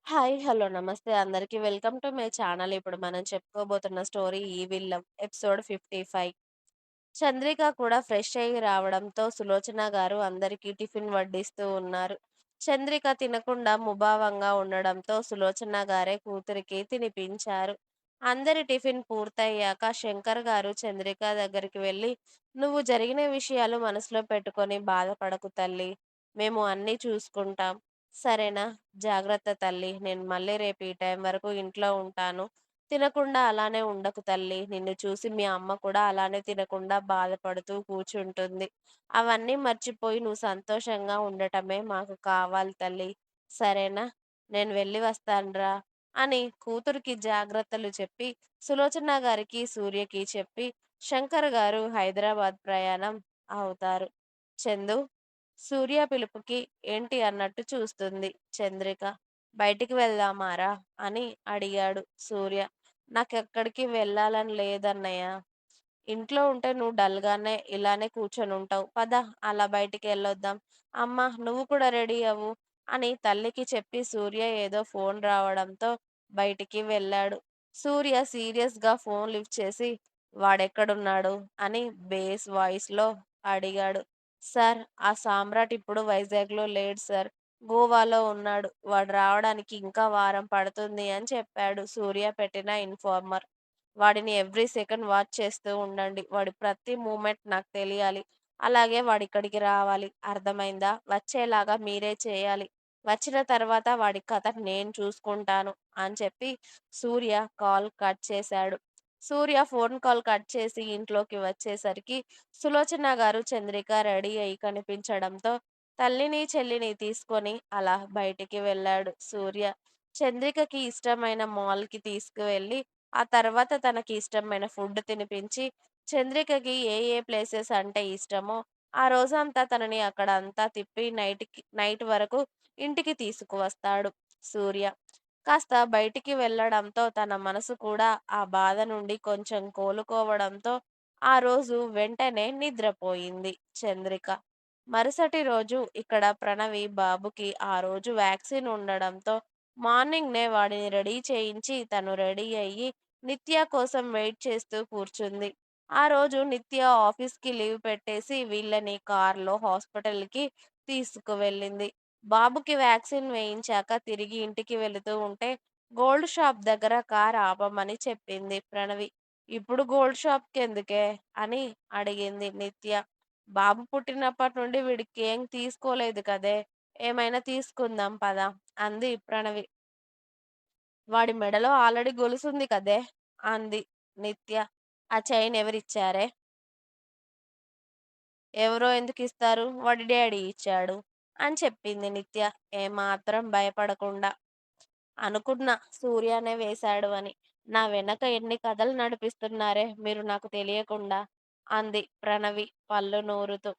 Hi. Hello. నమస్తే అందరికి. Welcome to my channel. ఇప్పుడు మనం చెప్పుకోబోతున్న story 'evil love' episode 55. Chandrika కూడా ఫ్రెష్ అయ్యి రావడంతో సులోచన గారు అందరికీ టిఫిన్ వడ్డిస్తూ ఉన్నారు. చంద్రిక తినకుండా ముభావంగా ఉండడంతో సులోచన గారే కూతురికి తినిపించారు. అందరి టిఫిన్ పూర్తయ్యాక శంకర్ గారు చంద్రిక దగ్గరికి వెళ్ళి, "నువ్వు జరిగిన విషయాలు మనసులో పెట్టుకొని బాధపడకు తల్లి. మేము అన్నీ చూసుకుంటాం. సరేనా? జాగ్రత్త తల్లి. నేను మళ్ళీ రేపు ఈ టైం వరకు ఇంట్లో ఉంటాను. తినకుండా అలానే ఉండకు తల్లి. నిన్ను చూసి మీ అమ్మ కూడా అలానే తినకుండా బాధపడుతూ కూర్చుంటుంది. అవన్నీ మర్చిపోయి నువ్వు సంతోషంగా ఉండటమే మాకు కావాలి తల్లి. సరేనా? నేను వెళ్ళి వస్తానురా" అని కూతురికి జాగ్రత్తలు చెప్పి సులోచన గారికి, సూర్యకి చెప్పి శంకర్ గారు హైదరాబాద్ ప్రయాణం అవుతారు. చందు సూర్య పిలుపుకి ఏంటి అన్నట్టు చూస్తుంది చంద్రిక. "బయటికి వెళ్దామారా" అని అడిగాడు సూర్య. "నాకెక్కడికి వెళ్ళాలని లేదన్నయ్య. ఇంట్లో ఉంటే నువ్వు డల్‌గానే ఇలానే కూర్చొనుంటావు. పద అలా బయటికెళ్ళొద్దాం. అమ్మా నువ్వు కూడా రెడీ అవ్వు" అని తల్లికి చెప్పి సూర్య ఏదో ఫోన్ రావడంతో బయటికి వెళ్ళాడు. సూర్య సీరియస్‌గా ఫోన్ లిఫ్ట్ చేసి, "వాడెక్కడున్నాడు" అని బేస్ వాయిస్‌లో అడిగాడు. "సార్, ఆ సామ్రాట్ ఇప్పుడు వైజాగ్‌లో లేడు సార్. గోవాలో ఉన్నాడు. వాడు రావడానికి ఇంకా వారం పడుతుంది" అని చెప్పాడు సూర్య పెట్టిన ఇన్ఫార్మర్. "వాడిని ఎవ్రీ సెకండ్ వాచ్ చేస్తూ ఉండండి. వాడి ప్రతి మూవ్‌మెంట్ నాకు తెలియాలి. అలాగే వాడిక్కడికి రావాలి. అర్థమైందా? వచ్చేలాగా మీరే చేయాలి. వచ్చిన తర్వాత వాడి కథ నేను చూసుకుంటాను" అని చెప్పి సూర్య కాల్ కట్ చేశాడు. సూర్య ఫోన్ కాల్ కట్ చేసి ఇంట్లోకి వచ్చేసరికి సులోచన గారు, చంద్రిక రెడీ అయి కనిపించడంతో తల్లిని, చెల్లిని తీసుకొని అలా బయటికి వెళ్ళాడు సూర్య. చంద్రికకి ఇష్టమైన మాల్‌కి తీసుకువెళ్ళి ఆ తర్వాత తనకి ఇష్టమైన ఫుడ్ తినిపించి, చంద్రికకి ఏ ఏ ప్లేసెస్ అంటే ఇష్టమో, ఆ రోజంతా తనని అక్కడ అంతా తిప్పి నైట్ వరకు ఇంటికి తీసుకువస్తాడు సూర్య. కాస్త బయటికి వెళ్ళడంతో తన మనసు కూడా ఆ బాధ నుండి కొంచెం కోలుకోవడంతో ఆ రోజు వెంటనే నిద్రపోయింది చంద్రిక. మరుసటి రోజు ఇక్కడ ప్రణవి బాబుకి ఆ రోజు వ్యాక్సిన్ ఉండడంతో మార్నింగ్‌నే వాడిని రెడీ చేయించి తను రెడీ అయ్యి నిత్య కోసం వెయిట్ చేస్తూ కూర్చుంది. ఆ రోజు నిత్య ఆఫీస్‌కి లీవ్ పెట్టేసి వీళ్ళని కార్‌లో హాస్పిటల్‌కి తీసుకువెళ్ళింది. బాబుకి వ్యాక్సిన్ వేయించాక తిరిగి ఇంటికి వెళుతూ ఉంటే గోల్డ్ షాప్ దగ్గర కార్ ఆపమని చెప్పింది ప్రణవి. "ఇప్పుడు గోల్డ్ షాప్‌కెందుకే" అని అడిగింది నిత్య. "బాబు పుట్టినప్పటి నుండి వీడికేం తీసుకోలేదు కదే! ఏమైనా తీసుకుందాం పద" అంది ప్రణవి. "వాడి మెడలో ఆల్రెడీ గొలుసుంది కదే" అంది నిత్య. "ఆ చైన్ ఎవరిచ్చారే?" "ఎవరో ఎందుకిస్తారు? వాడి డ్యాడీ ఇచ్చాడు" అని చెప్పింది నిత్య ఏమాత్రం భయపడకుండా. "అనుకున్నా సూర్యనే వేశాడు అని. నా వెనక ఎన్ని కథలు నడిపిస్తున్నారే మీరు నాకు తెలియకుండా" అంది ప్రణవి పళ్ళు నూరుతూ.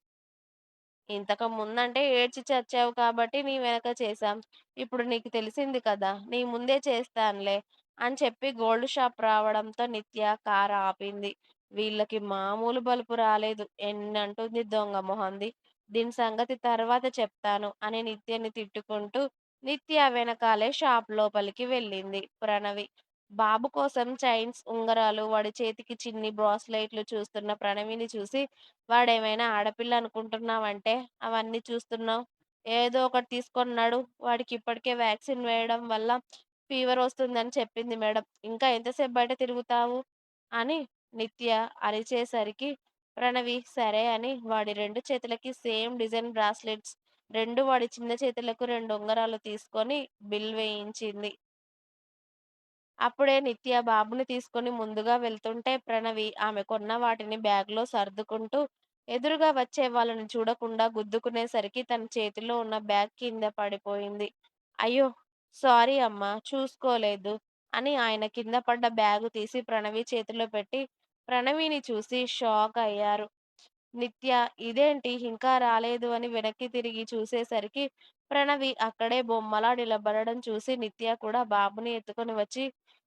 "ఇంతకు ముందంటే ఏడ్చి చచ్చావు కాబట్టి నీ వెనక చేశాం. ఇప్పుడు నీకు తెలిసింది కదా! నీ ముందే చేస్తానులే" అని చెప్పి గోల్డ్ షాప్ రావడంతో నిత్య కారు ఆపింది. వీళ్ళకి మామూలు బలుపు రాలేదు. ఎన్నంటుంది దొంగ మొహంది. "దీని సంగతి తర్వాత చెప్తాను" అని నిత్యని తిట్టుకుంటూ నిత్య వెనకాలే షాప్ లోపలికి వెళ్ళింది ప్రణవి. బాబు కోసం చైన్స్, ఉంగరాలు, వాడి చేతికి చిన్ని బ్రాస్లెట్లు చూస్తున్న ప్రణవిని చూసి, "వాడేమైనా ఆడపిల్ల అనుకుంటున్నావంటే అవన్నీ చూస్తున్నావు? ఏదో ఒకటి తీసుకొని నడు. వాడికి ఇప్పటికే వ్యాక్సిన్ వేయడం వల్ల ఫీవర్ వస్తుందని చెప్పింది మేడం. ఇంకా ఎంతసేపు బయట తిరుగుతావు" అని నిత్య అరిచేసరికి ప్రణవి సరే అని వాడి 2 చేతులకి సేమ్ డిజైన్ బ్రాస్లెట్స్, 2 వాడి చిన్న చేతులకు 2 ఉంగరాలు తీసుకొని బిల్ వేయించింది. అప్పుడే నిత్య బాబుని తీసుకొని ముందుగా వెళ్తుంటే ప్రణవి ఆమె కొన్న వాటిని బ్యాగ్‌లో సర్దుకుంటూ ఎదురుగా వచ్చే వాళ్ళని చూడకుండా గుద్దుకునేసరికి తన చేతిలో ఉన్న బ్యాగ్ కింద పడిపోయింది. "అయ్యో! సారీ అమ్మా చూసుకోలేదు" అని ఆయన కింద పడ్డ బ్యాగు తీసి ప్రణవి చేతిలో పెట్టి ప్రణవిని చూసి షాక్ అయ్యారు. నిత్య "ఇదేంటి ఇంకా రాలేదు" అని వెనక్కి తిరిగి చూసేసరికి ప్రణవి అక్కడే బొమ్మలా నిలబడడం చూసి నిత్య కూడా బాబుని ఎత్తుకొని వచ్చి,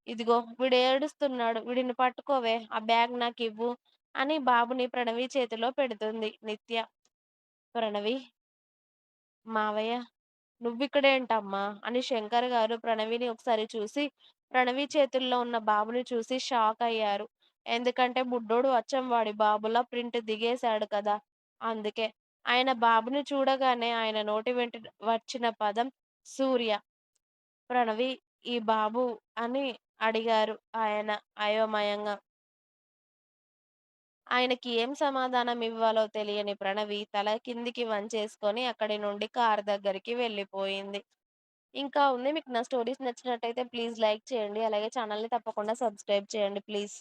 "ఇదిగో వీడేడుస్తున్నాడు. వీడిని పట్టుకోవే, ఆ బ్యాగ్ నాకివ్వు" అని బాబుని ప్రణవి చేతిలో పెడుతుంది నిత్య. "ప్రణవి, మావయ్య" "నువ్విక్కడేంటమ్మా?" అని శంకర్ గారు ప్రణవిని ఒకసారి చూసి, ప్రణవి చేతుల్లో ఉన్న బాబుని చూసి షాకయ్యారు. ఎందుకంటే బుడ్డోడు అచ్చం వాడి బాబులా ప్రింట్ దిగేశాడు కదా! అందుకే. ఆయన బాబుని చూడగానే ఆయన నోటి వెంట వచ్చిన పదం సూర్య. "ప్రణవి, ఈ బాబు" అని అడిగారు ఆయన అయోమయంగా. ఆయనకి ఏం సమాధానమివ్వాలో తెలియని ప్రణవి తల కిందికి వంచేసుకొని అక్కడి నుండి కారు దగ్గరికి వెళ్ళిపోయింది. ఇంకా ఉంది. మీకు నా స్టోరీస్ నచ్చినట్టయితే ప్లీజ్ లైక్ చేయండి. అలాగే ఛానెల్‌ని తప్పకుండా సబ్స్క్రైబ్ చేయండి ప్లీజ్.